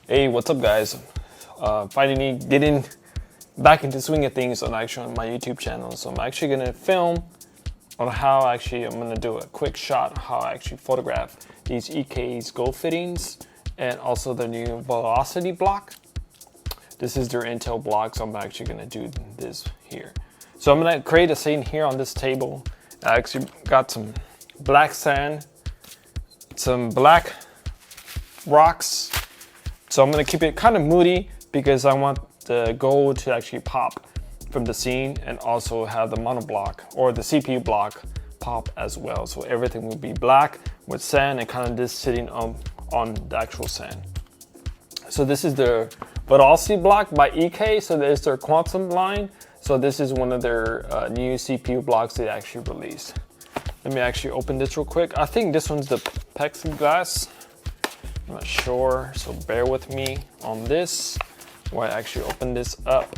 Hey, what's up guys? Finally getting back into swing of things on my YouTube channel. So I'm actually gonna film on how I'm gonna do a quick shot how I actually photograph these EK's gold fittings and also the new velocity block. This is their Intel block, so I'm actually gonna do this here. So I'm gonna create a scene here on this table. I actually got some black sand, some black rocks. So I'm gonna keep it kind of moody because I want the gold to actually pop from the scene and also have the monoblock or the CPU block pop as well. So everything will be black with sand and kind of just sitting on the actual sand. So this is the velocity block by EK. So there's their quantum line. So this is one of their new CPU blocks they actually released. Let me actually open this real quick. I think this one's the plexiglass. I'm not sure, so bear with me on this while I actually open this up.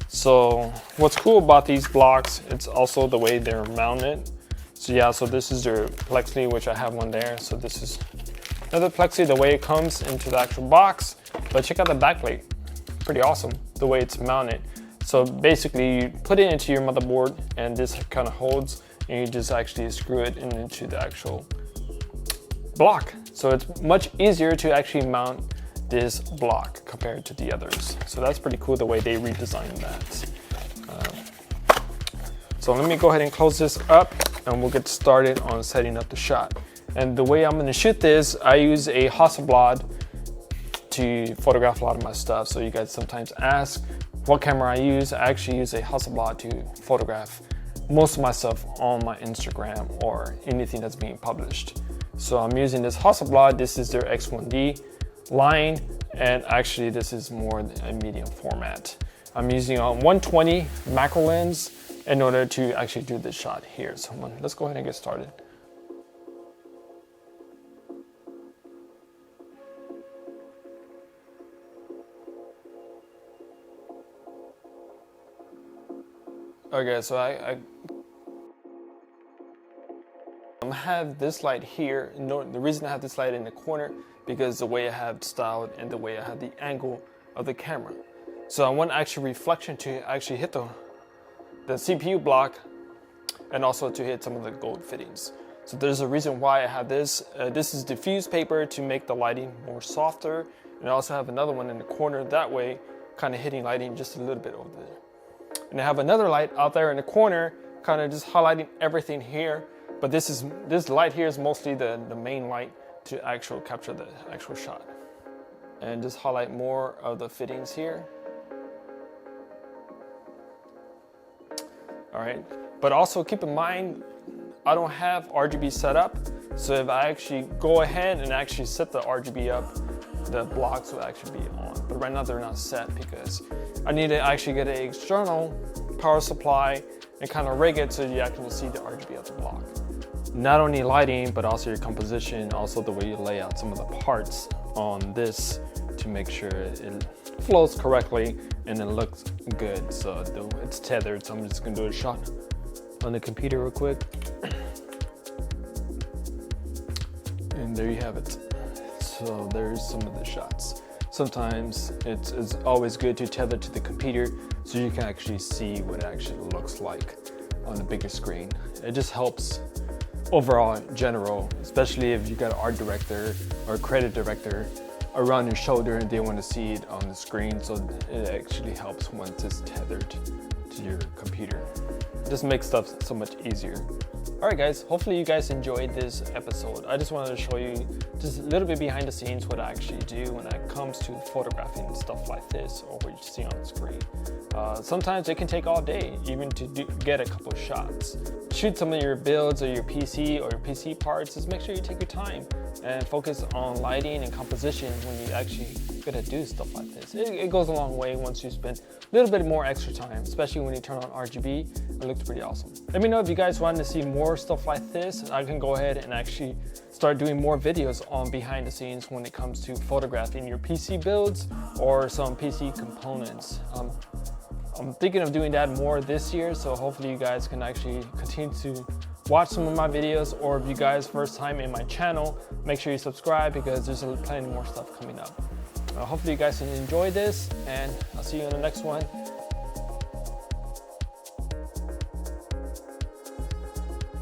So what's cool about these blocks, it's also the way they're mounted. So yeah, so this is their plexi, which I have one there. So this is another plexi, the way it comes into the actual box. But check out the backplate, pretty awesome, the way it's mounted. So basically you put it into your motherboard and this kind of holds and you just actually screw it into the actual block. So it's much easier to actually mount this block compared to the others. So that's pretty cool the way they redesigned that. So let me go ahead and close this up and we'll get started on setting up the shot. And the way I'm gonna shoot this, I use a Hasselblad to photograph a lot of my stuff. So you guys sometimes ask what camera I use. I actually use a Hasselblad to photograph most of my stuff on my Instagram or anything that's being published. So I'm using this Hasselblad. This is their X1Dii line, and actually this is more a medium format. I'm using a 120 macro lens in order to actually do this shot here. So let's go ahead and get started. Okay, so I have this light here. The reason I have this light in the corner because the way I have it styled and the way I have the angle of the camera. So I want actually reflection to actually hit the CPU block and also to hit some of the gold fittings. So there's a reason why I have this. This is diffused paper to make the lighting more softer. And I also have another one in the corner that way, kind of hitting lighting just a little bit over there. And I have another light out there in the corner, kind of just highlighting everything here. But this light here is mostly the main light to actually capture the actual shot. And just highlight more of the fittings here. All right, but also keep in mind, I don't have RGB set up. So if I actually go ahead and actually set the RGB up, the blocks will actually be on. But right now they're not set because I need to actually get an external power supply and kind of rig it so you actually see the RGB of the block. Not only lighting, but also your composition, also the way you lay out some of the parts on this to make sure it flows correctly and it looks good. So it's tethered, so I'm just gonna do a shot on the computer real quick. And there you have it. So there's some of the shots. Sometimes it's always good to tether to the computer so you can actually see what it actually looks like on the bigger screen. It just helps overall in general, especially if you got an art director or creative director around your shoulder and they want to see it on the screen. So it actually helps once it's tethered to your computer. It just makes stuff so much easier. All right guys, hopefully you guys enjoyed this episode. I just wanted to show you just a little bit behind the scenes what I actually do when it comes to photographing stuff like this or what you see on the screen. Sometimes it can take all day even to get a couple of shots. Shoot some of your builds or your PC or your PC parts. Just make sure you take your time and focus on lighting and composition when you actually gonna do stuff like this. It goes a long way once you spend a little bit more extra time, especially when you turn on RGB. It looks pretty awesome. Let me know if you guys want to see more stuff like this. I can go ahead and actually start doing more videos on behind the scenes when it comes to photographing your PC builds or some PC components. I'm thinking of doing that more this year, so hopefully you guys can actually continue to watch some of my videos, or if you guys first time in my channel, make sure you subscribe because there's plenty more stuff coming up. Hopefully you guys enjoy this, and I'll see you in the next one.